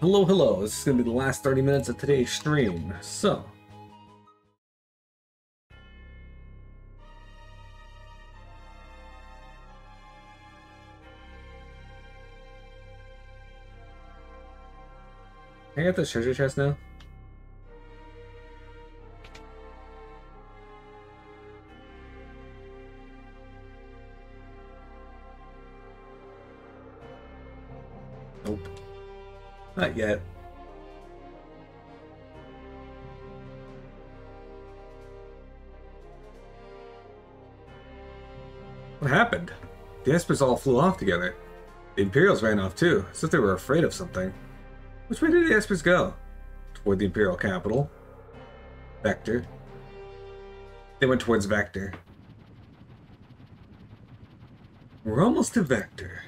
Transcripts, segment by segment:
Hello, hello. This is going to be the last 30 minutes of today's stream. So, can I get this treasure chest now? Nope. Not yet. What happened? The espers all flew off together. The Imperials ran off too, as if they were afraid of something. Which way did the espers go? Toward the Imperial capital. Vector. They went towards Vector. We're almost to Vector.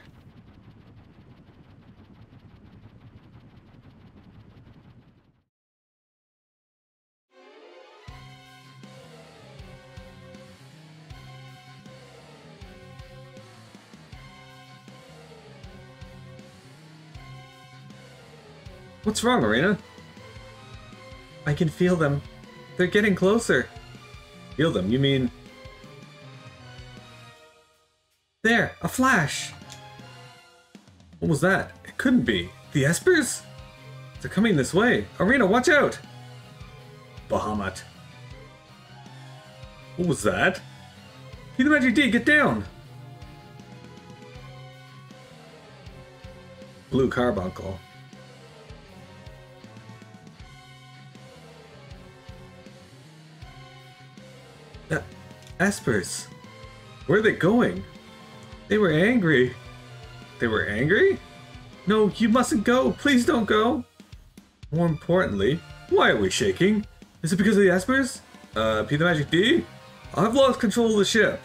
What's wrong, Arena? I can feel them. They're getting closer. Feel them? You mean... There! A flash! What was that? It couldn't be. The espers? They're coming this way. Arena, watch out! Bahamut. What was that? Be the Magic D, get down! Blue carbuncle. Espers. Where are they going? They were angry. They were angry? No, you mustn't go. Please don't go. More importantly, why are we shaking? Is it because of the espers? P the Magic D? I've lost control of the ship.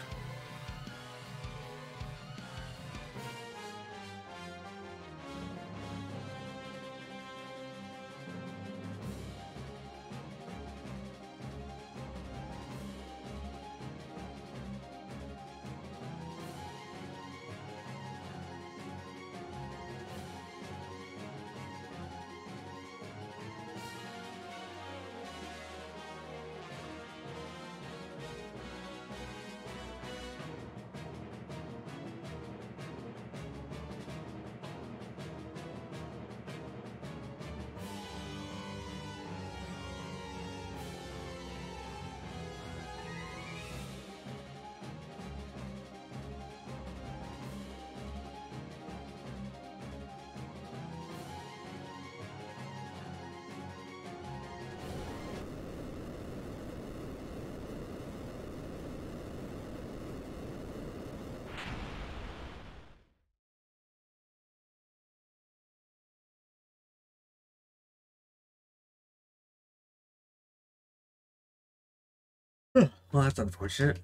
Well, that's unfortunate.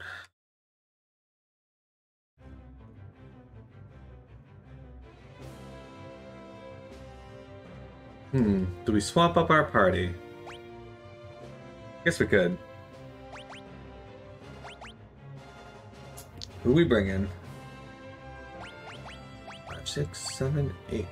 Do we swap up our party? Guess we could. Who we bring in? 5, 6, 7, 8.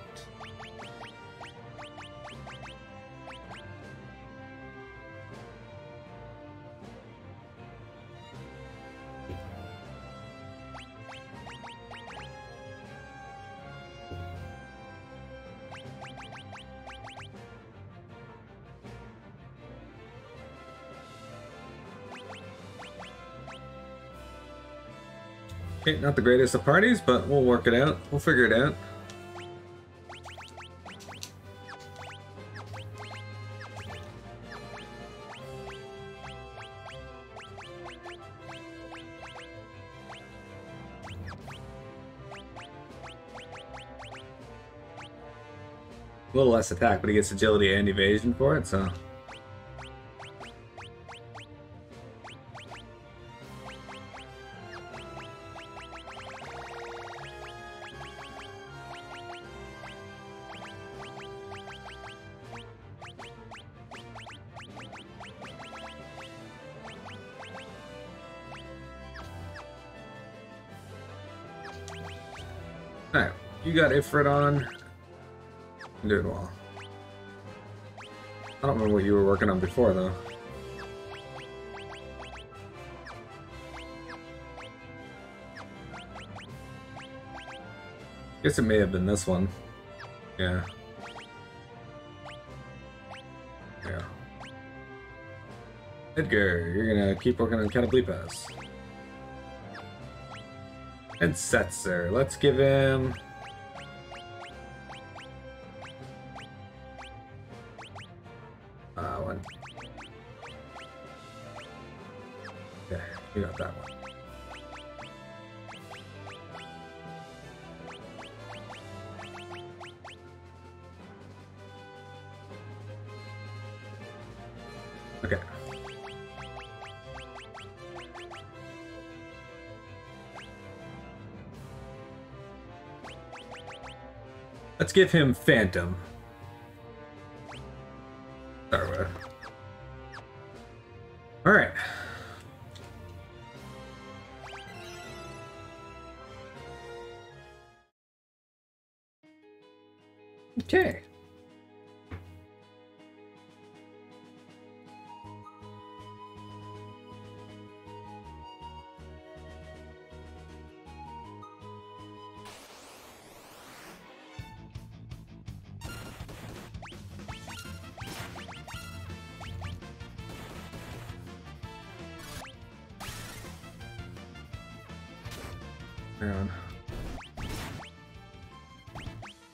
Okay, not the greatest of parties, but we'll work it out. We'll figure it out. A little less attack, but he gets agility and evasion for it, so... Alright, you got Ifrit on. I'm doing well. I don't remember what you were working on before, though. Guess it may have been this one. Yeah. Yeah. Edgar, you're gonna keep working on Cataplepas. And Setzer, let's give him... one. Okay, you got that one. Okay. Let's give him Phantom. Start with. All right. Okay.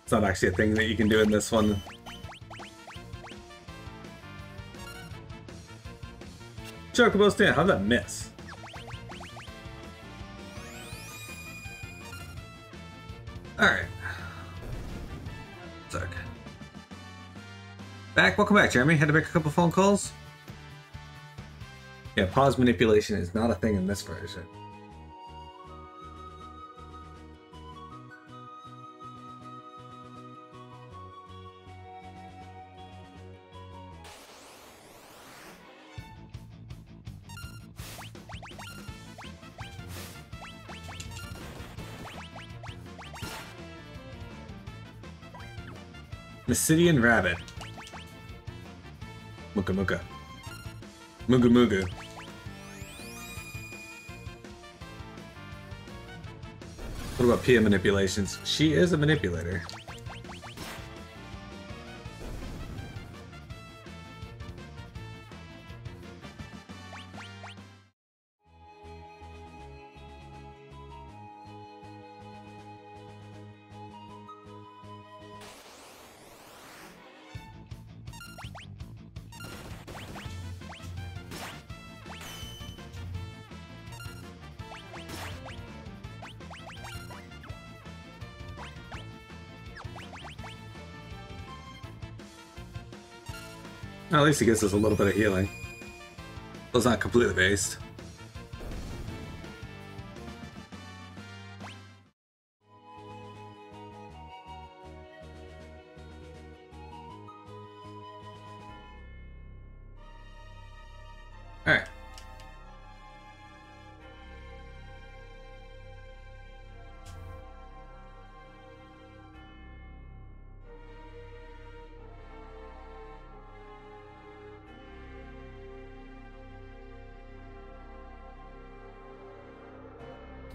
It's not actually a thing that you can do in this one. Chocobo stand, how'd that miss? Alright. Suck. Welcome back, Jeremy. Had to make a couple phone calls? Yeah, pause manipulation is not a thing in this version. Mysidian Rabbit. Muka Muka. Mugu Mugu. What about Pia manipulations? She is a manipulator. Well, at least it gives us a little bit of healing. It's not completely based. Alright.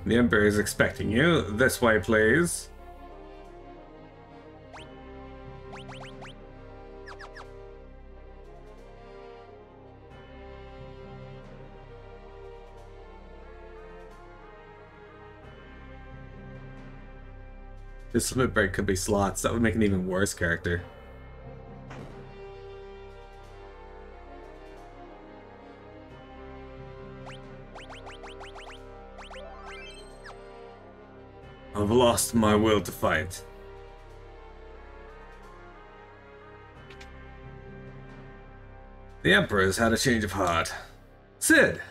The Emperor is expecting you. This way, please. This limit break could be slots. That would make an even worse character. I've lost my will to fight. The Emperor's had a change of heart. Sid!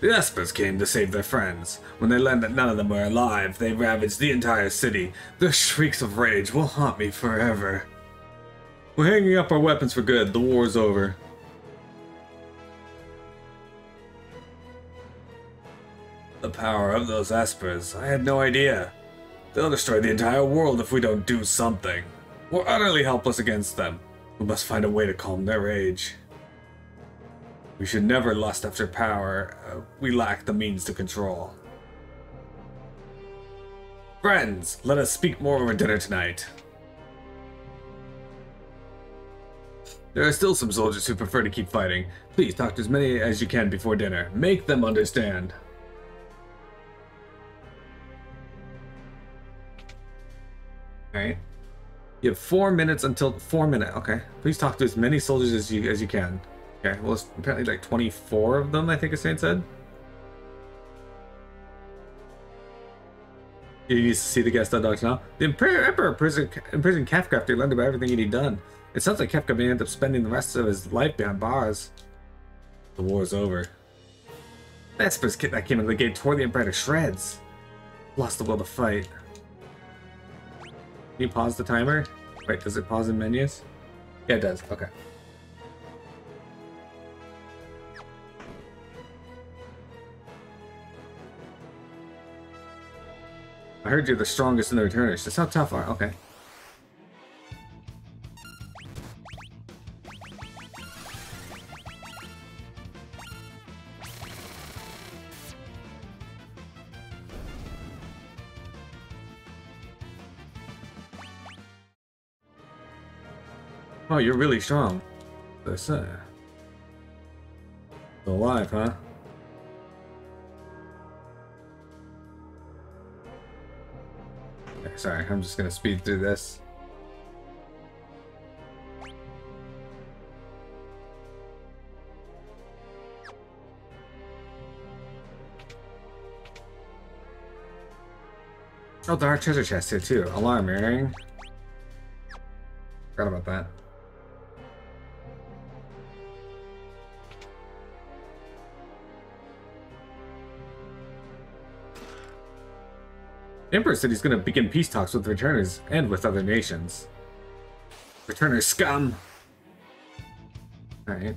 The Espers came to save their friends. When they learned that none of them were alive, they ravaged the entire city. Their shrieks of rage will haunt me forever. We're hanging up our weapons for good. The war's over. The power of those Espers. I had no idea. They'll destroy the entire world if we don't do something. We're utterly helpless against them. We must find a way to calm their rage. We should never lust after power we lack the means to control. Friends, let us speak more over dinner tonight. There are still some soldiers who prefer to keep fighting. Please talk to as many as you can before dinner. Make them understand. Alright. You have 4 minutes until 4 minutes. Okay. Please talk to as many soldiers as you can. Okay. Well, it's apparently like 24 of them, I think Saint said. You need to see the Gestahl dogs now. The Emperor imprisoned Kefka after he learned about everything he'd done. It sounds like Kefka may end up spending the rest of his life behind bars. The war's over. The Esper's kid that came into the gate tore the Emperor to shreds. Lost the will to fight. Can you pause the timer? Wait, does it pause in menus? Yeah, it does. Okay. I heard you're the strongest in the returners. That's how tough are. Okay. Oh, you're really strong. That's still alive, huh? Okay, sorry, I'm just gonna speed through this. Oh, there are treasure chests here too. Alarm earring. Forgot about that. The Emperor said he's going to begin peace talks with returners and with other nations. Returner scum! Alright.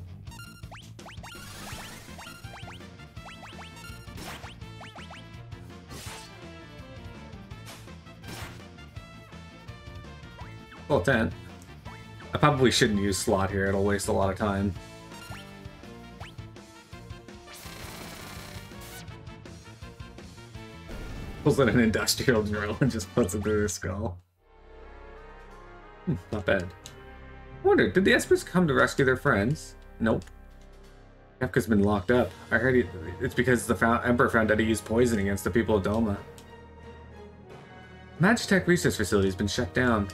Well, 10. I probably shouldn't use slot here, it'll waste a lot of time. Pulls in an industrial drill and just puts it through his skull. Not bad. I wonder, did the Espers come to rescue their friends? Nope. Kefka's been locked up. I heard it's because the Emperor found out he used poison against the people of Doma. Magitech research facility has been shut down.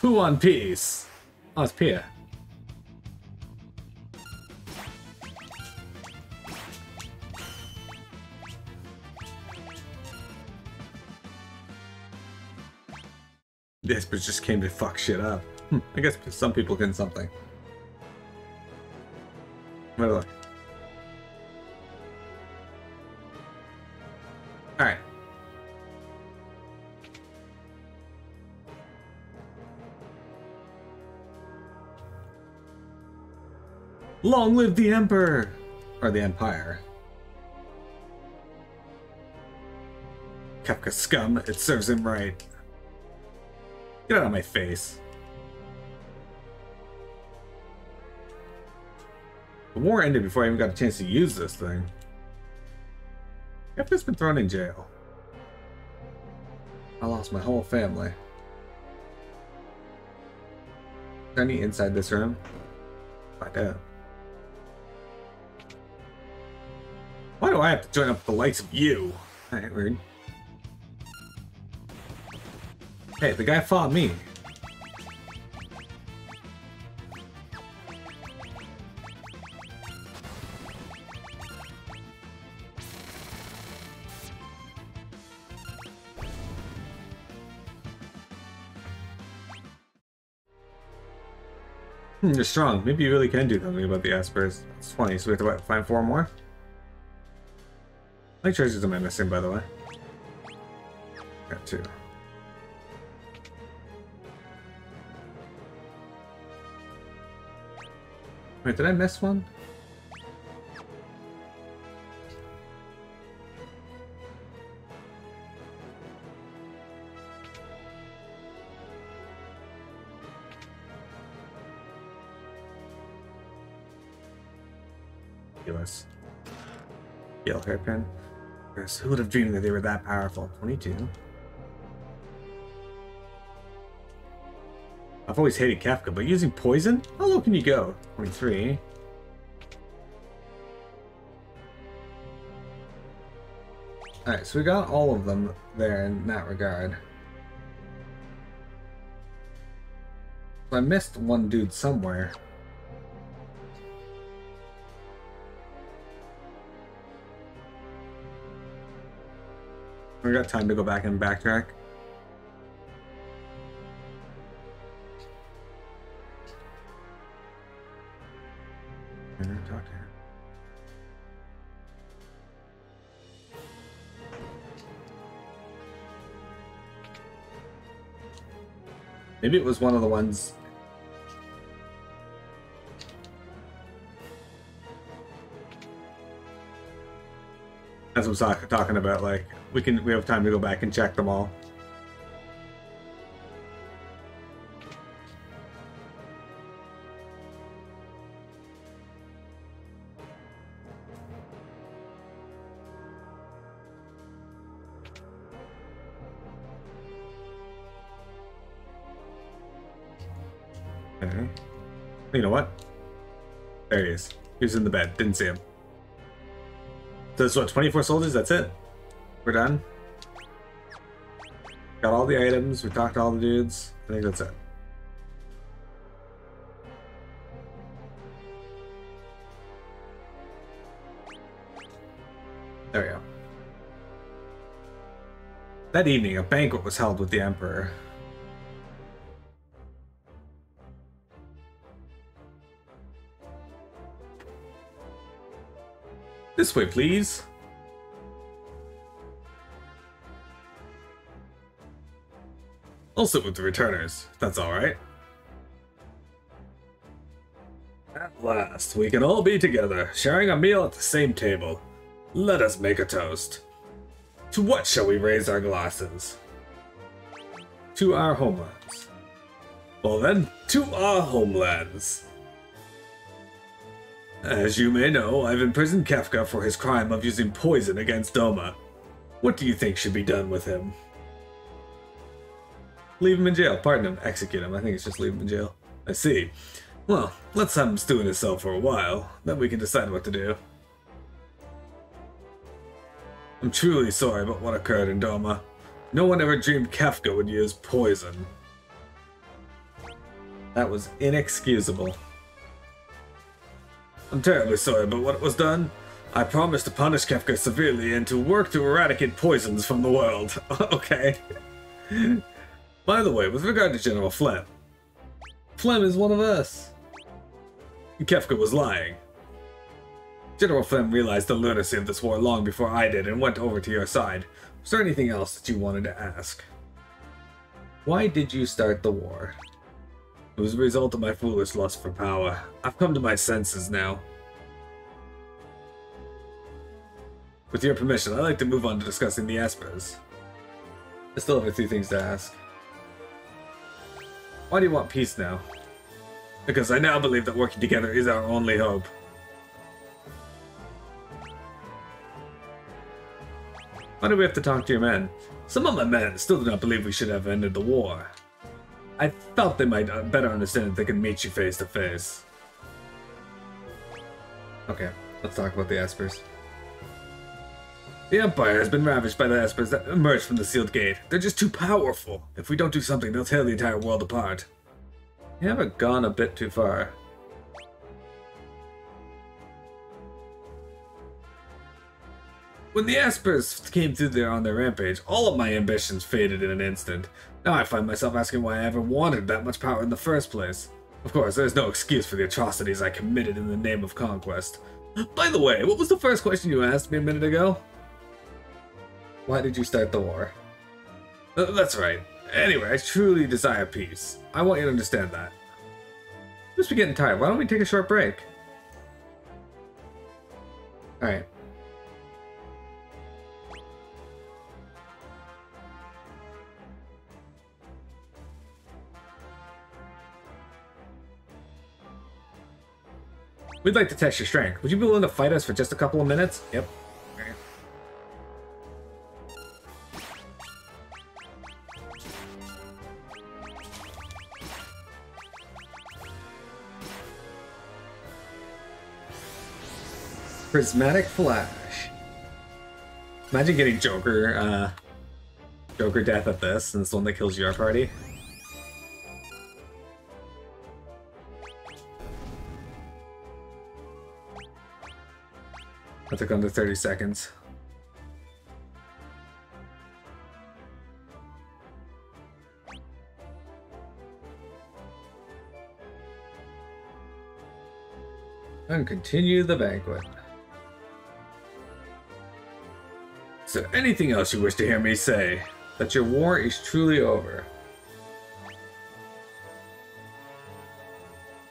Who won peace? Oh, it's Pia. The Espers just came to fuck shit up. I guess some people can something. By the way. Alright. Long live the Emperor! Or the Empire. Kefka scum, it serves him right. Get out of my face. The war ended before I even got a chance to use this thing. Kefka's been thrown in jail. I lost my whole family. Is there any inside this room? Find out. Why do I have to join up with the likes of you? That ain't weird. Hey, the guy fought me. You're strong. Maybe you really can do something about the espers. It's 20, so we have to what, find 4 more? How many treasures am I missing, by the way? Got 2. Wait, did I miss one? ridiculous. Yellow hairpin. Who would have dreamed that they were that powerful? 22. I've always hated Kefka, but using poison? How low can you go? 23. Alright, so we got all of them there in that regard. So I missed one dude somewhere. We got time to go back and backtrack. Talk to him. Maybe it was one of the ones. As I'm talking about, like we have time to go back and check them all. Okay. You know what? There he is. He was in the bed. Didn't see him. So that's what, 24 soldiers? That's it? We're done? Got all the items. We talked to all the dudes. I think that's it. There we go. That evening, a banquet was held with the Emperor. This way, please. I'll sit with the returners, if that's alright. At last, we can all be together, sharing a meal at the same table. Let us make a toast. To what shall we raise our glasses? To our homelands. Well then, to our homelands. As you may know, I've imprisoned Kefka for his crime of using poison against Doma. What do you think should be done with him? Leave him in jail. Pardon him. Execute him. I think it's just leave him in jail. I see. Well, let's have him stew in his cell for a while. Then we can decide what to do. I'm truly sorry about what occurred in Doma. No one ever dreamed Kefka would use poison. That was inexcusable. I'm terribly sorry about what was done. I promise to punish Kefka severely and to work to eradicate poisons from the world. Okay. By the way, with regard to General Flem. Flem is one of us. Kefka was lying. General Flem realized the lunacy of this war long before I did and went over to your side. Was there anything else that you wanted to ask? Why did you start the war? It was a result of my foolish lust for power. I've come to my senses now. With your permission, I'd like to move on to discussing the espers. I still have a few things to ask. Why do you want peace now? Because I now believe that working together is our only hope. Why do we have to talk to your men? Some of my men still do not believe we should have ended the war. I felt they might better understand if they could meet you face to face. Okay, let's talk about the espers. The Empire has been ravaged by the espers that emerged from the sealed gate. They're just too powerful. If we don't do something, they'll tear the entire world apart. You haven't gone a bit too far. When the espers came through there on their rampage, all of my ambitions faded in an instant. Now I find myself asking why I ever wanted that much power in the first place. Of course, there's no excuse for the atrocities I committed in the name of conquest. By the way, what was the first question you asked me a minute ago? Why did you start the war? That's right. Anyway, I truly desire peace. I want you to understand that. I must be getting tired. Why don't we take a short break? Alright. We'd like to test your strength. Would you be willing to fight us for just a couple of minutes? Yep. Okay. Prismatic Flash. Imagine getting Joker death at this, and it's the one that kills your party. That took under 30 seconds. And continue the banquet. Is there anything else you wish to hear me say? That your war is truly over.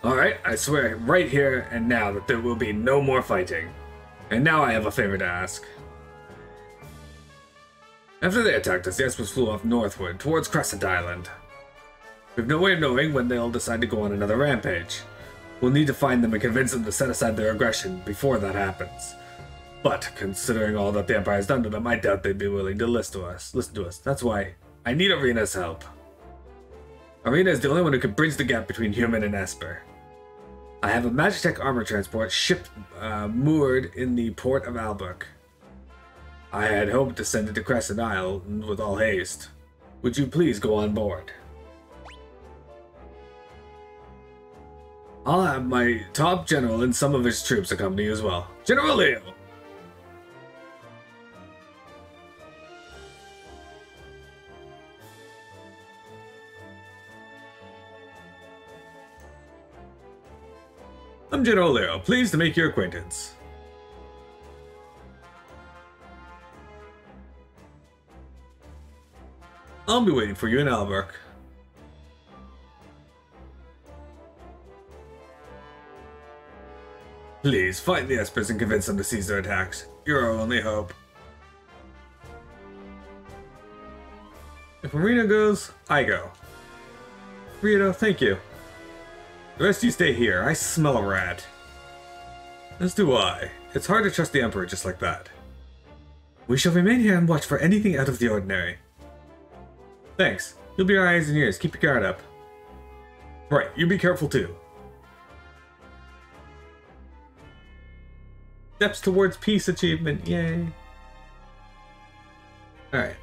Alright, I swear right here and now that there will be no more fighting. And now I have a favor to ask. After they attacked us, the Espers flew off northward, towards Crescent Island. We have no way of knowing when they'll decide to go on another rampage. We'll need to find them and convince them to set aside their aggression before that happens. But, considering all that the Empire has done to them, I doubt they'd be willing to listen to us. That's why I need Arena's help. Arena is the only one who can bridge the gap between human and Esper. I have a Magitech armor transport ship moored in the port of Albrook. I had hoped to send it to Crescent Isle with all haste. Would you please go on board? I'll have my top general and some of his troops accompany you as well. General Leo! I'm General Leo, pleased to make your acquaintance. I'll be waiting for you in Albrook. Please, fight the Espers and convince them to cease their attacks. You're our only hope. If Arena goes, I go. Rito, thank you. The rest of you stay here. I smell a rat. As do I. It's hard to trust the Emperor just like that. We shall remain here and watch for anything out of the ordinary. Thanks. You'll be our eyes and ears. Keep your guard up. Right, you be careful too. Steps towards peace achievement. Yay. Alright.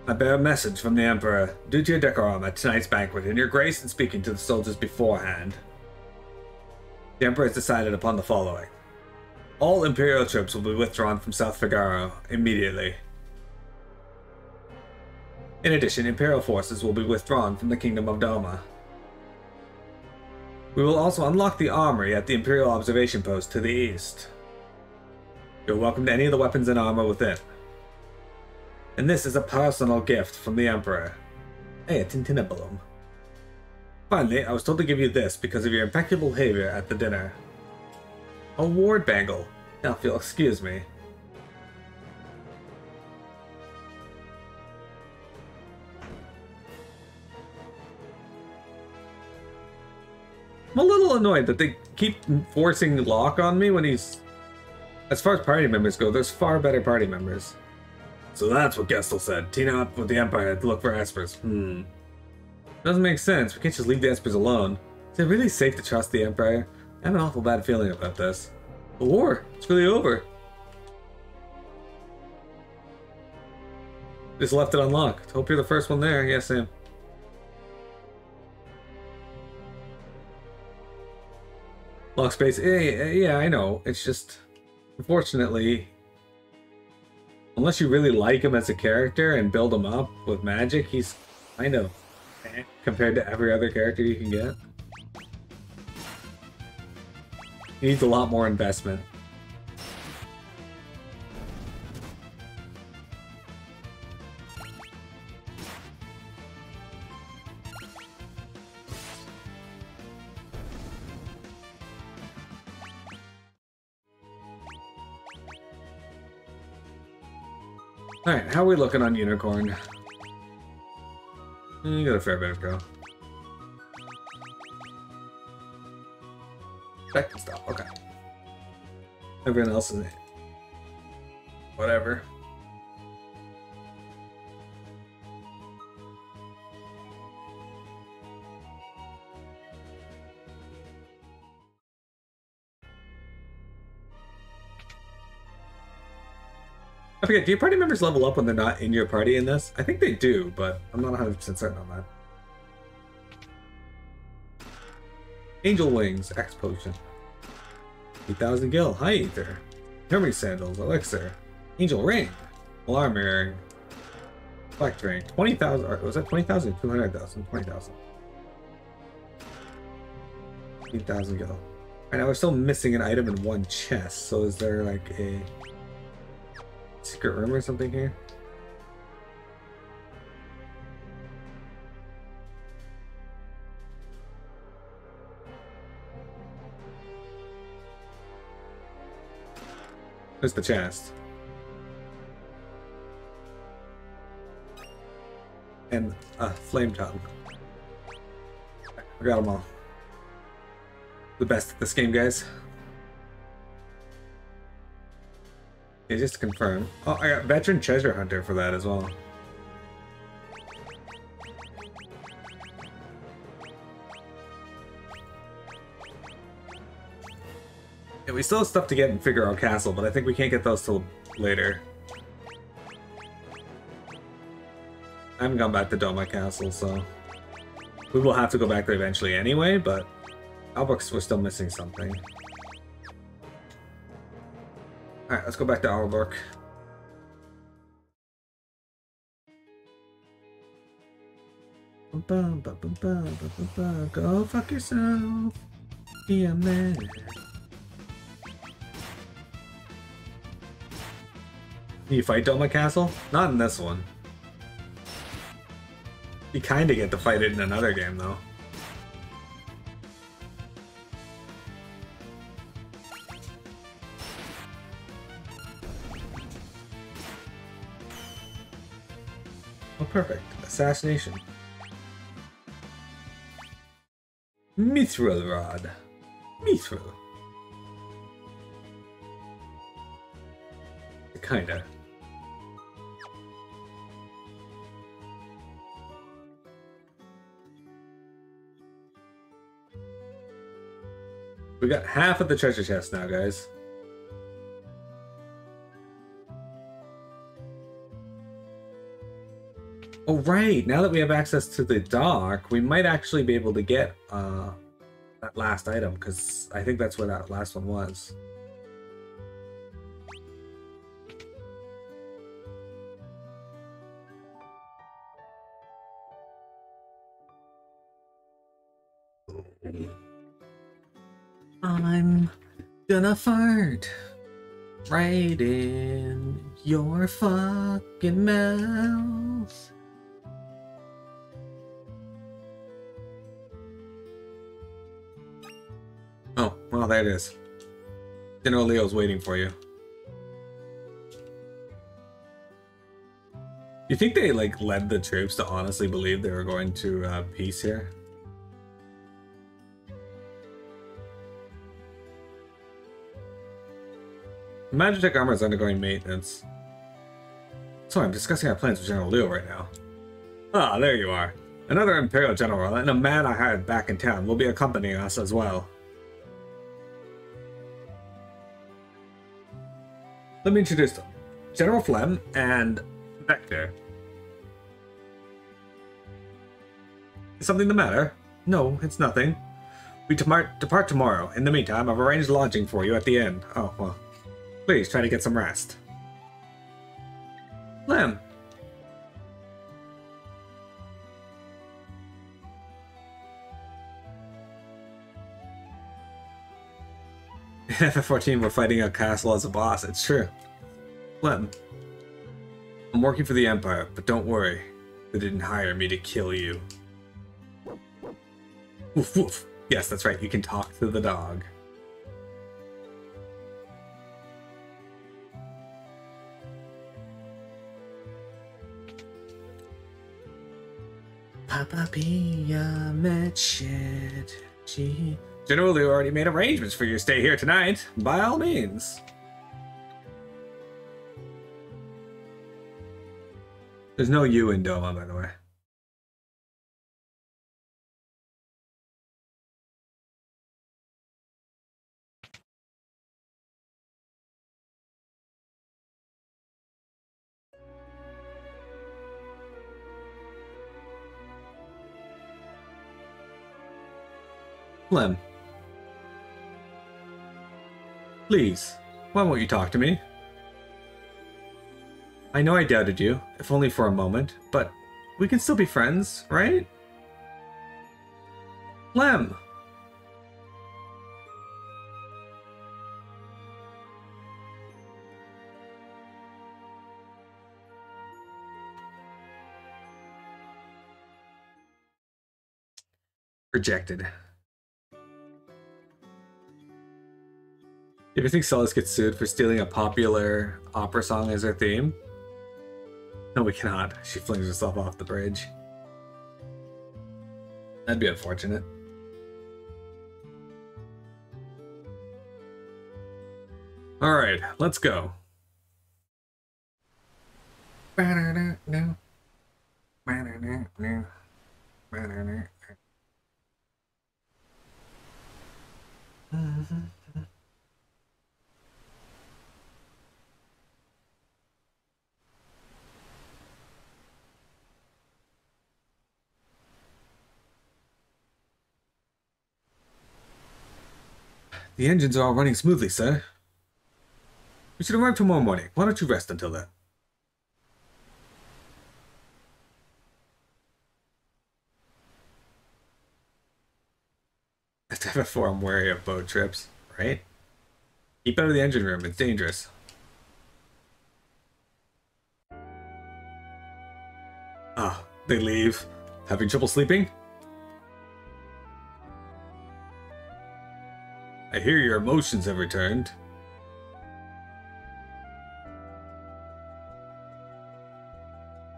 I bear a message from the Emperor, due to your decorum at tonight's banquet and your grace in speaking to the soldiers beforehand. The Emperor has decided upon the following. All Imperial troops will be withdrawn from South Figaro immediately. In addition, Imperial forces will be withdrawn from the Kingdom of Doma. We will also unlock the armory at the Imperial Observation Post to the east. You're welcome to any of the weapons and armor within. And this is a personal gift from the Emperor. Hey, a Tintinabulum. Finally, I was told to give you this because of your impeccable behavior at the dinner. A ward bangle. Now, if you'll excuse me. I'm a little annoyed that they keep forcing Locke on me when he's... As far as party members go, there's far better party members. So that's what Gestahl said. Team up with the Empire to look for Espers. Doesn't make sense. We can't just leave the Espers alone. Is it really safe to trust the Empire? I have an awful bad feeling about this. The war. It's really over. Just left it unlocked. Hope you're the first one there. Yeah, Sam. Lock space. Yeah, I know. It's just... Unfortunately... Unless you really like him as a character and build him up with magic, he's kind of compared to every other character you can get. He needs a lot more investment. Alright, how are we looking on Unicorn? You got a fair bit of go. That can stop, okay. Everyone else is... whatever. I forget, do your party members level up when they're not in your party in this? I think they do, but I'm not 100% certain on that. Angel Wings, X Potion. 8,000 gil, High Ether. Hermes Sandals, Elixir. Angel Ring. Alarm Earring. Black Drain. 20,000, or was that 20,000? 200,000? 20,000. 8,000 gil. Alright, now we're still missing an item in one chest, so is there like a secret room or something here? There's the chest. And a flame tongue. I got them all. The best at this game, guys. Okay, just to confirm. Oh, I got Veteran Treasure Hunter for that as well. Yeah, we still have stuff to get in Figaro Castle, but I think we can't get those till later. I haven't gone back to Doma Castle, so we will have to go back there eventually anyway, but Albrook's, we're still missing something. Alright, let's go back to Albrook. Go fuck yourself. Be a man. You fight Doma Castle? Not in this one. You kinda get to fight it in another game, though. Oh, perfect. Assassination. Mithril Rod. Mithril. Kinda. We got half of the treasure chest now, guys. Oh, right. Now that we have access to the dock, we might actually be able to get that last item, because I think that's where that last one was. I'm gonna fart right in your fucking mouth. Oh, well, there it is. General Leo's waiting for you. You think they, like, led the troops to honestly believe they were going to peace here? Magitech armor is undergoing maintenance. Sorry, I'm discussing our plans with General Leo right now. Ah, there you are. Another Imperial General and a man I hired back in town will be accompanying us as well. Let me introduce them. General Flem and Vector. Is something the matter? No, it's nothing. We depart tomorrow. In the meantime, I've arranged lodging for you at the inn. Oh, well. Please try to get some rest. Flem. In FF14, we're fighting a castle as a boss. It's true. Flem. I'm working for the Empire, but don't worry. They didn't hire me to kill you. Woof woof. Yes, that's right. You can talk to the dog. Papa Pia met shit. She generally already made arrangements for your stay here tonight. By all means. There's no you in Doma, by the way. Clem. Please, why won't you talk to me? I know I doubted you, if only for a moment, but we can still be friends, right? Clem! Rejected. You ever think Celis gets sued for stealing a popular opera song as her theme? No, we cannot. She flings herself off the bridge. That'd be unfortunate. Alright, let's go. The engines are all running smoothly, sir. We should arrive tomorrow morning. Why don't you rest until then? As to before I'm wary of boat trips, right? Keep out of the engine room, it's dangerous. Ah, they leave. Having trouble sleeping? I hear your emotions have returned.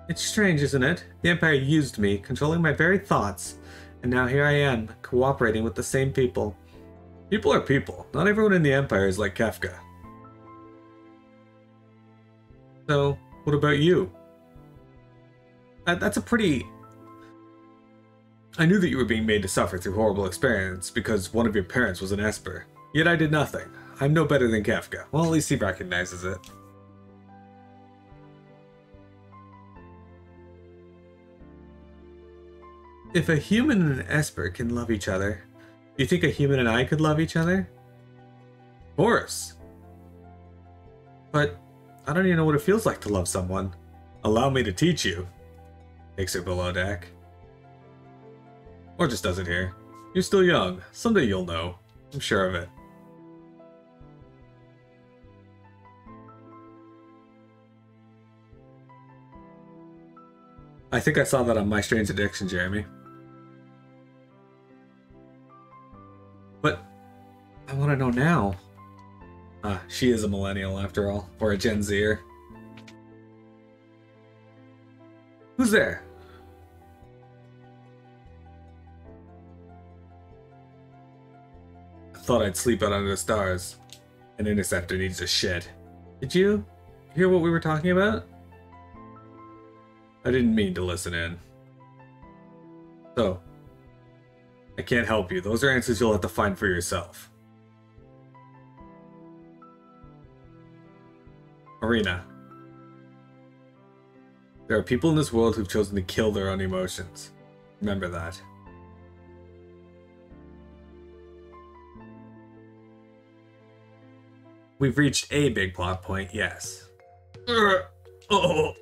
It's strange, isn't it? The Empire used me, controlling my very thoughts, and now here I am, cooperating with the same people. People are people. Not everyone in the Empire is like Kefka. So, what about you? That's a pretty... I knew that you were being made to suffer through horrible experience because one of your parents was an Esper. Yet I did nothing. I'm no better than Kefka. Well, at least he recognizes it. If a human and an Esper can love each other, do you think a human and I could love each other? Of course. But I don't even know what it feels like to love someone. Allow me to teach you. Takes her below deck. Or just does it here. You're still young. Someday you'll know. I'm sure of it. I think I saw that on My Strange Addiction, Jeremy. But I want to know now. Ah, she is a millennial after all, or a Gen Zer. Who's there? I thought I'd sleep out under the stars. An interceptor needs a shit. Did you hear what we were talking about? I didn't mean to listen in. So, I can't help you. Those are answers you'll have to find for yourself. Arena. There are people in this world who've chosen to kill their own emotions. Remember that. We've reached a big plot point, yes. Oh.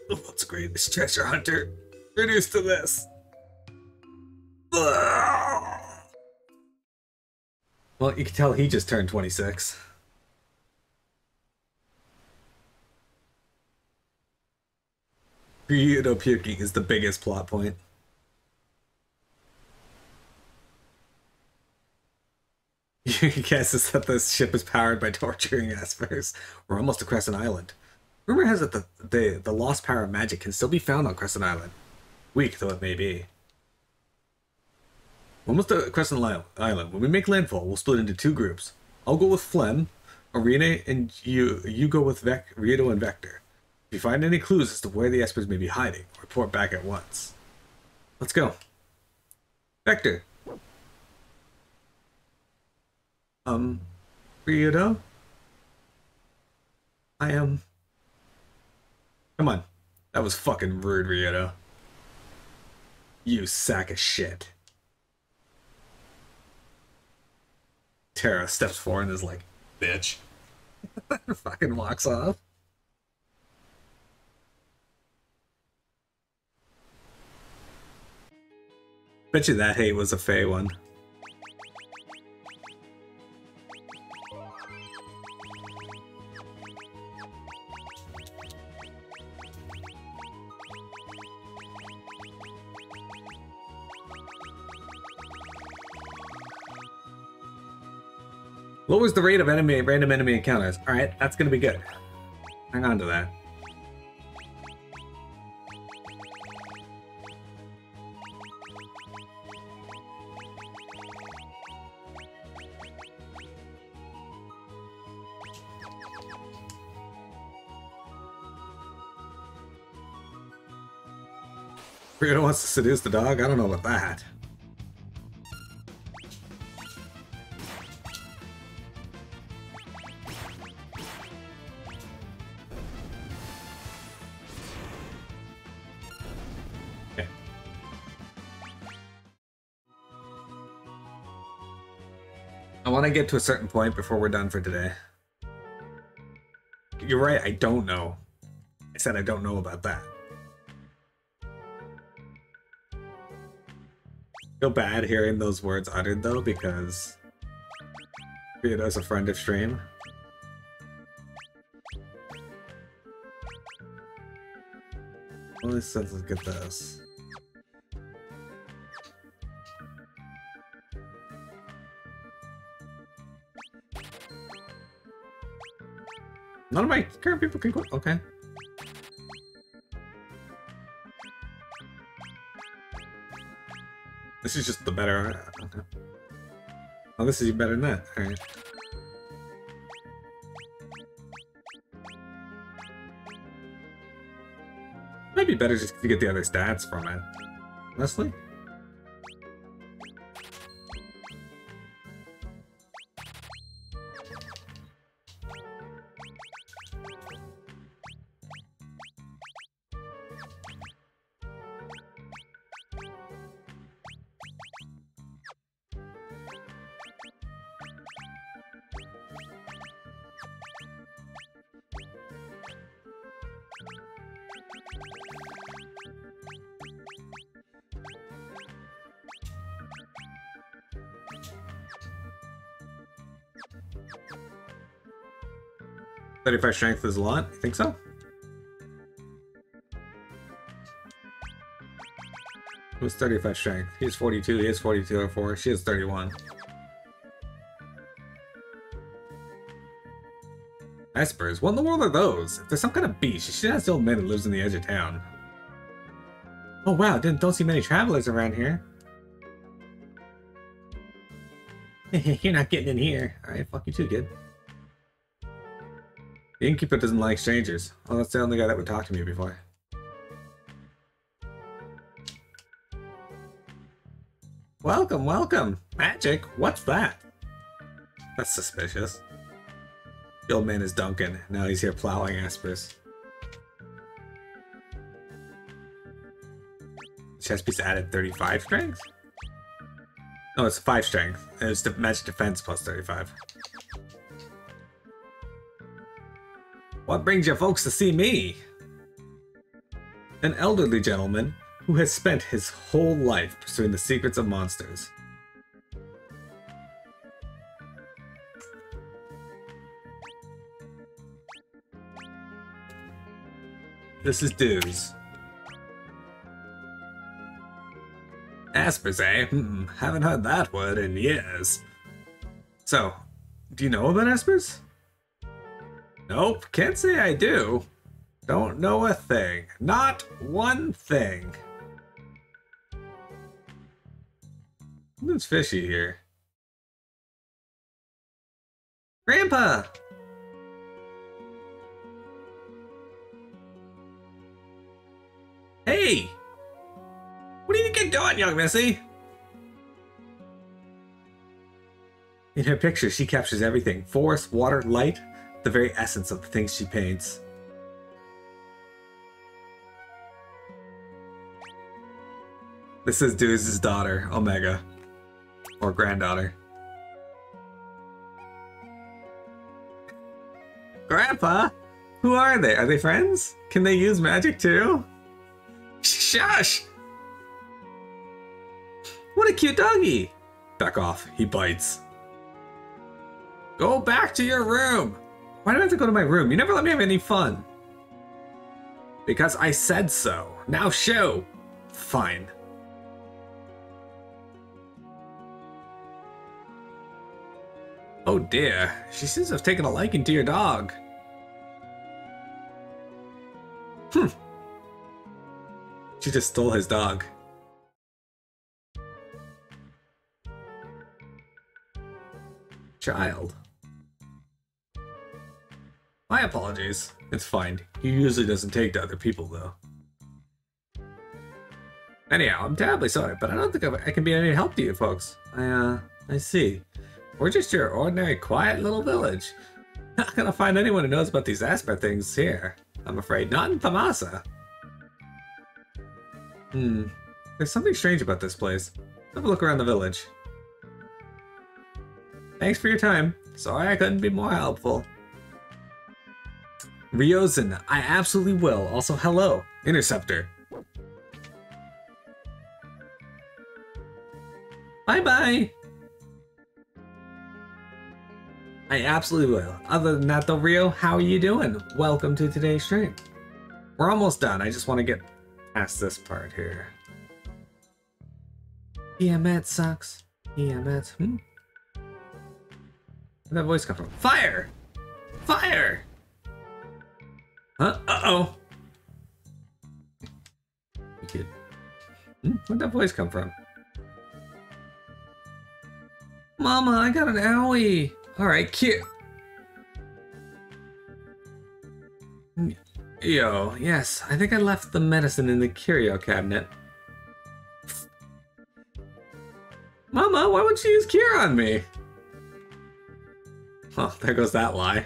What's the greatest treasure hunter? Reduced to this. Well, you can tell he just turned 26. Ryudo puking is the biggest plot point. Your guess is that this ship is powered by torturing espers. We're almost to Crescent Island. Rumor has it that the lost power of magic can still be found on Crescent Island. Weak though it may be. We're almost to Crescent Island. When we make landfall, we'll split into 2 groups. I'll go with Flem, Arena, and you go with Rito and Vector. If you find any clues as to where the espers may be hiding, report back at once. Let's go. Vector. Rito? I am... Come on. That was fucking rude, Rito. You sack of shit. Terra steps forward and is like, bitch. Fucking walks off. Bet you that hate was a Fae one. Lowers the rate of random enemy encounters. Alright, that's gonna be good. Hang on to that. Rito wants to seduce the dog? I don't know about that. Okay. I want to get to a certain point before we're done for today. You're right, I don't know. I said I don't know about that. Feel bad hearing those words uttered though, because Rito's a friend of stream. Well, let's get this. None of my current people can quit. Okay. This is just the better. Okay. Oh, this is better than that. Alright. Might be better just to get the other stats from it. Honestly. $35 strength is a lot? You think so? Who's 35 strength? He's 42, he has 42 or 4, she has 31. Espers? What in the world are those? If there's some kind of beast, she has the old man that lives in the edge of town. Oh wow, don't see many travelers around here. You're not getting in here. Alright, fuck you too, kid. The innkeeper doesn't like strangers. Oh, that's the only guy that would talk to me before. Welcome, welcome! Magic? What's that? That's suspicious. The old man is Duncan. Now he's here plowing espers. Chest piece added 35 strength? No, it's 5 strength. And it's the magic defense plus 35. What brings you folks to see me? An elderly gentleman who has spent his whole life pursuing the secrets of monsters. This is Dues. Espers, eh? Haven't heard that word in years. So, do you know about espers? Nope, can't say I do. Don't know a thing. Not one thing. Something's fishy here. Grandpa! Hey! What do you think you're doing, young missy? In her picture, she captures everything. Forest, water, light, the very essence of the things she paints. This is Deuce's daughter, Omega. Or granddaughter. Grandpa? Who are they? Are they friends? Can they use magic too? Shush! What a cute doggy! Back off, he bites. Go back to your room! Why do I have to go to my room? You never let me have any fun. Because I said so. Now show! Fine. Oh dear, she seems to have taken a liking to your dog. She just stole his dog. Child. My apologies. It's fine. He usually doesn't take to other people, though. Anyhow, I'm terribly sorry, but I don't think I can be any help to you folks. I see. We're just your ordinary, quiet little village. Not gonna find anyone who knows about these Esper things here. I'm afraid not in Thamasa. There's something strange about this place. Have a look around the village. Thanks for your time. Sorry I couldn't be more helpful. Ryozen, I absolutely will. Also, hello. Interceptor. Bye-bye. I absolutely will. Other than that though, Ryo, how are you doing? Welcome to today's stream. We're almost done. I just want to get past this part here. Tiamat sucks. Tiamat. Where'd that voice come from? Fire! Fire! Huh? Uh-oh. Kid. Where'd that voice come from? Mama, I got an owie. Alright, cute. Yo, yes, I think I left the medicine in the curio cabinet. Mama, why wouldn't you use cure on me? Oh, there goes that lie.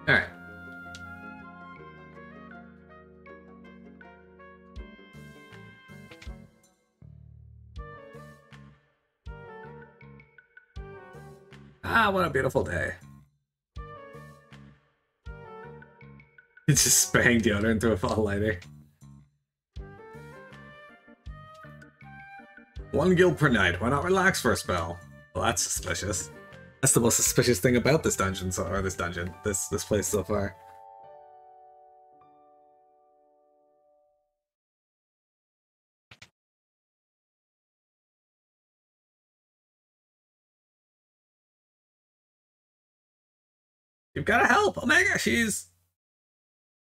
Alright. Ah, what a beautiful day. It's just spraying deodorant into a fall lighter. 1 gil per night. Why not relax for a spell? Well, that's suspicious. That's the most suspicious thing about this dungeon, this place so far. You've got to help! Omega, she's...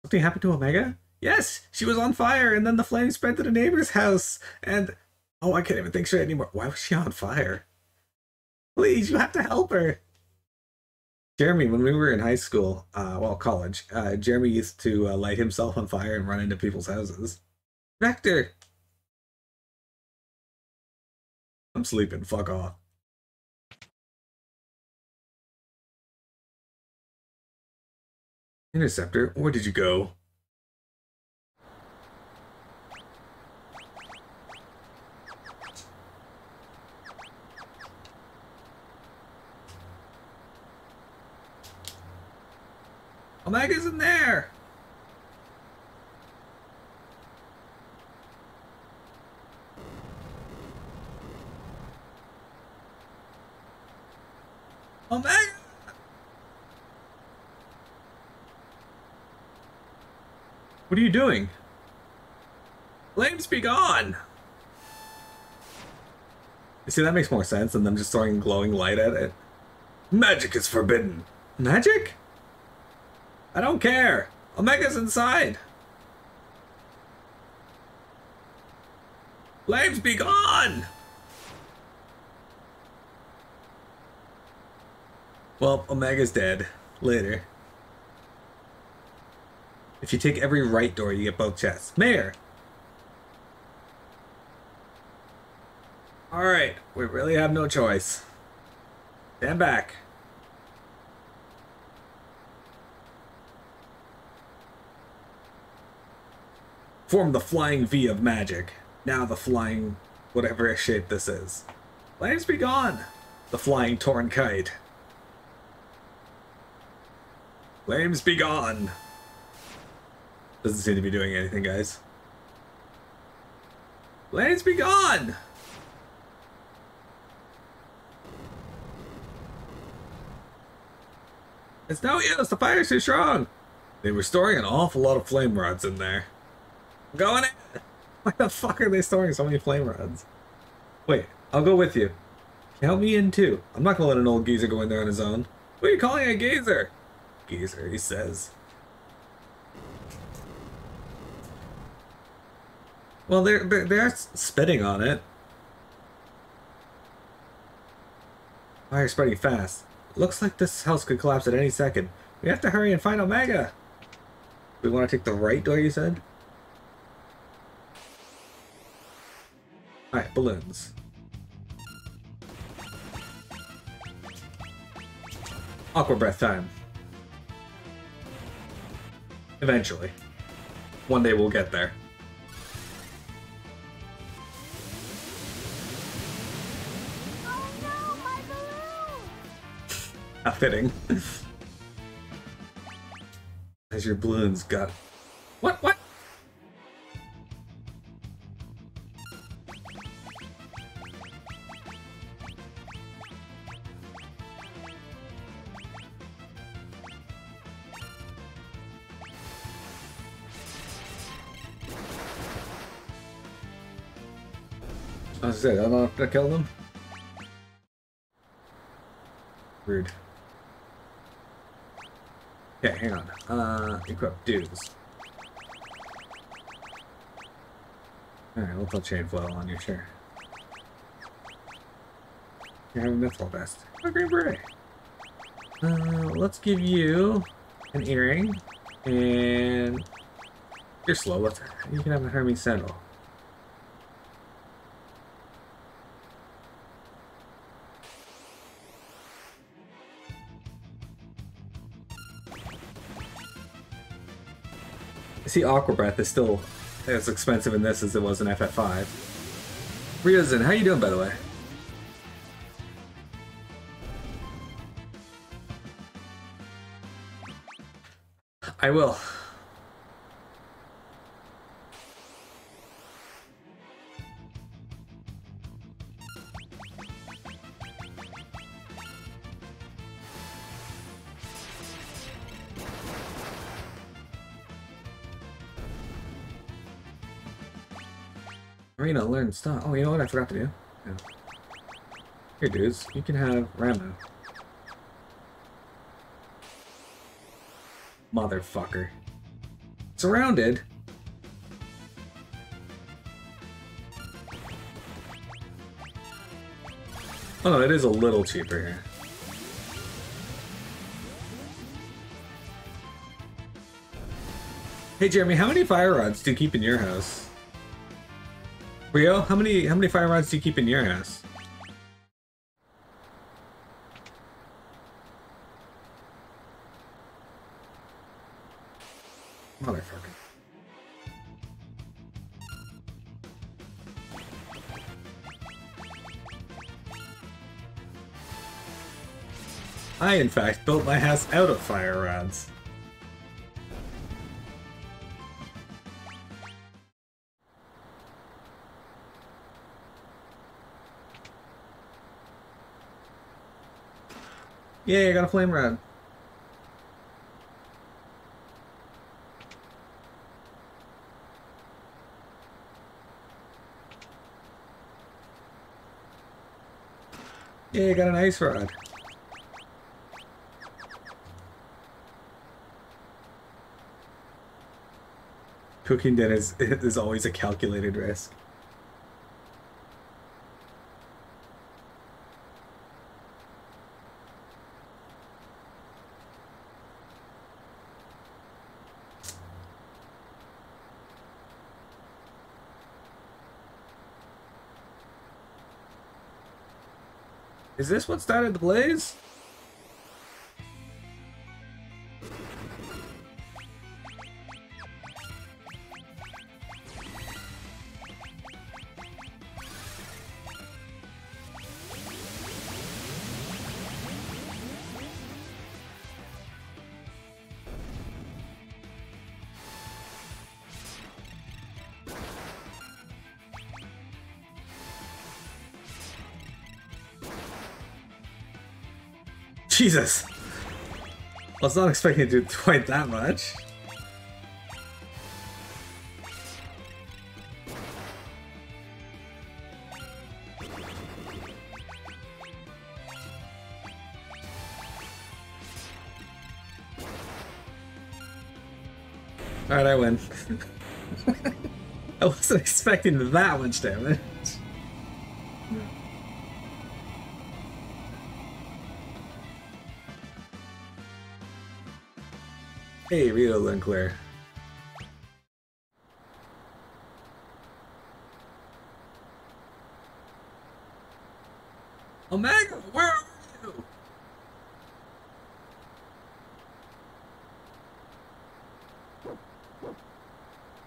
Something happened to Omega? Yes! She was on fire, and then the flames spread to the neighbor's house, and... Oh, I can't even think straight anymore. Why was she on fire? Please, you have to help her! Jeremy, when we were in high school, well, college, Jeremy used to light himself on fire and run into people's houses. Vector! I'm sleeping, fuck off. Interceptor, where did you go? Omega's in there! Omega! What are you doing? Flames be gone! You see, that makes more sense than them just throwing glowing light at it. Magic is forbidden. Magic? I don't care. Omega's inside. Flames be gone! Well, Omega's dead. Later. If you take every right door, you get both chests. Mayor! Alright, we really have no choice. Stand back. Form the flying V of magic. Now the flying whatever shape this is. Flames be gone! The flying torn kite. Flames be gone! Doesn't seem to be doing anything, guys. Flames be gone! It's no use, the fire's too strong! They were storing an awful lot of flame rods in there. I'm going in! Why the fuck are they storing so many flame rods? Wait, I'll go with you. Count me in too. I'm not gonna let an old geezer go in there on his own. What are you calling a geezer? Geezer, he says. Well, they're spitting on it. Fire spreading fast. Looks like this house could collapse at any second. We have to hurry and find Omega. We want to take the right door, you said? Alright, balloons. Aqua breath time. Eventually. One day we'll get there. Oh no, my balloon! How fitting. As your balloons got... What? I was saying, I don't know if I killed them. Rude. Okay, hang on. Equip dudes. Alright, we'll put chain flow on you, sure. You have a mithril vest. A green beret. Let's give you an earring, and you're slow. You can have a Hermes sandal. I see Aqua Breath is still as expensive in this as it was in FF5. Ryuzen, how you doing, by the way? I will. Arena, learn stuff. Oh, you know what I forgot to do? Yeah. Here, dudes. You can have Ramu. Motherfucker. Surrounded? Oh no, it is a little cheaper here. Hey Jeremy, how many fire rods do you keep in your house? Rio, how many fire rods do you keep in your house? Motherfucker. I, in fact, built my house out of fire rods. Yay, I got a flame rod. Yay, I got an ice rod. Cooking dinner is always a calculated risk. Is this what started the blaze? Jesus! I was not expecting to do quite that much. Alright, I win. I wasn't expecting that much damage. Hey, Rito Linclair. Omega, where are you?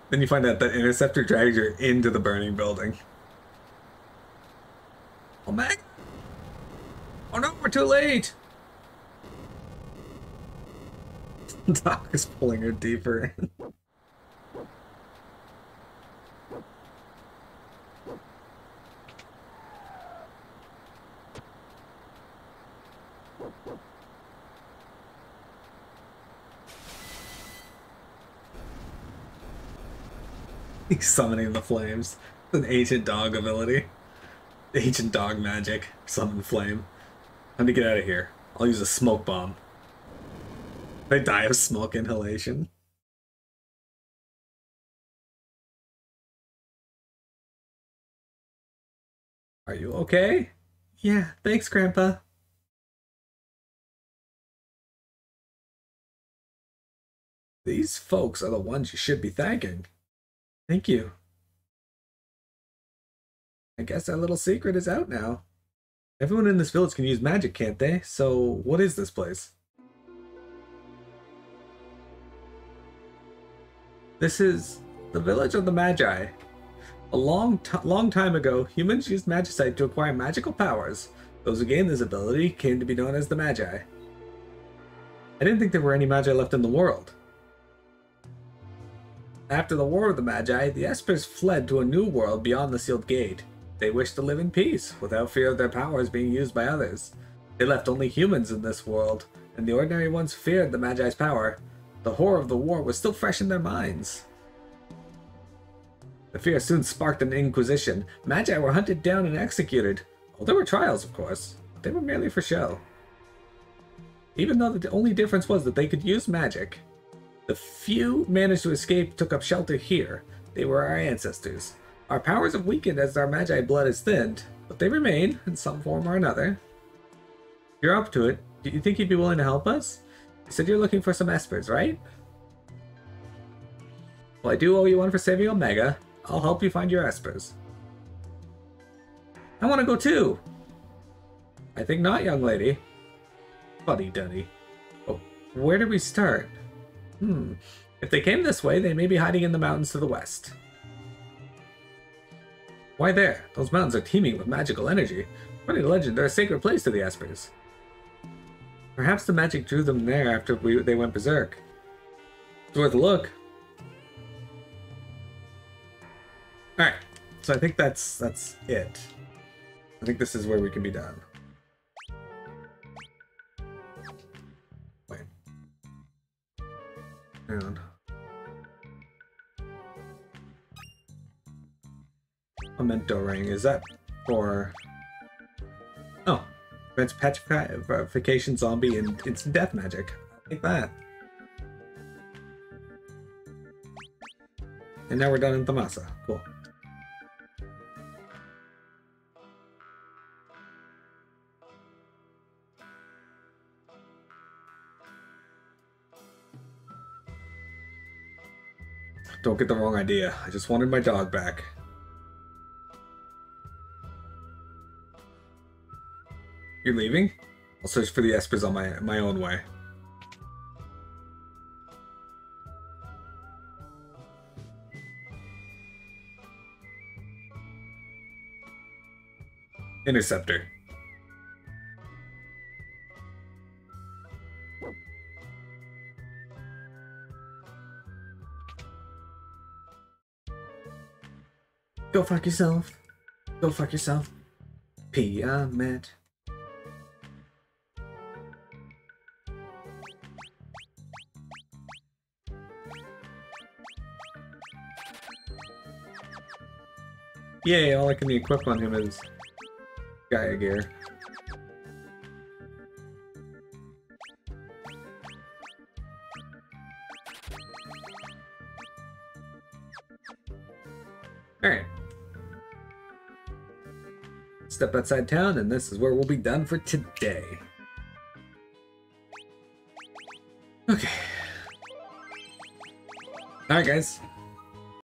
Then you find out that Interceptor drags you into the burning building. Omega? Oh no, we're too late! Doc is pulling her deeper in. He's summoning the flames. It's an ancient dog ability. Ancient dog magic. Summon flame. Time to get out of here. I'll use a smoke bomb. They die of smoke inhalation. Are you okay? Yeah, thanks, Grandpa. These folks are the ones you should be thanking. Thank you. I guess our little secret is out now. Everyone in this village can use magic, can't they? So, what is this place? This is the village of the Magi. A long time ago, humans used magicite to acquire magical powers. Those who gained this ability came to be known as the Magi. I didn't think there were any Magi left in the world. After the War of the Magi, the Espers fled to a new world beyond the sealed gate. They wished to live in peace, without fear of their powers being used by others. They left only humans in this world, and the ordinary ones feared the Magi's power. The horror of the war was still fresh in their minds. The fear soon sparked an inquisition. Magi were hunted down and executed. Well, there were trials, of course, but they were merely for show. Even though the only difference was that they could use magic. The few managed to escape took up shelter here. They were our ancestors. Our powers have weakened as our Magi blood is thinned, but they remain in some form or another. If you're up to it, do you think you'd be willing to help us? You said you're looking for some espers, right? Well, I do owe you one for saving Omega. I'll help you find your espers. I want to go too! I think not, young lady. Fuddy-duddy. Oh, where do we start? If they came this way, they may be hiding in the mountains to the west. Why there? Those mountains are teeming with magical energy. According to legend, they're a sacred place to the espers. Perhaps the magic drew them there after they went berserk. It's worth a look. Alright, so I think that's it. I think this is where we can be done. Memento ring. Is that for... Oh. Prevents petrification, zombie, and instant death magic. Like that. And now we're done in Thamasa. Cool. Don't get the wrong idea. I just wanted my dog back. You're leaving? I'll search for the espers on my own way. Interceptor. Go fuck yourself. Go fuck yourself. Piamet. Yay, all I can equip on him is Gaia gear. Alright. Step outside town, and this is where we'll be done for today. Okay. Alright guys,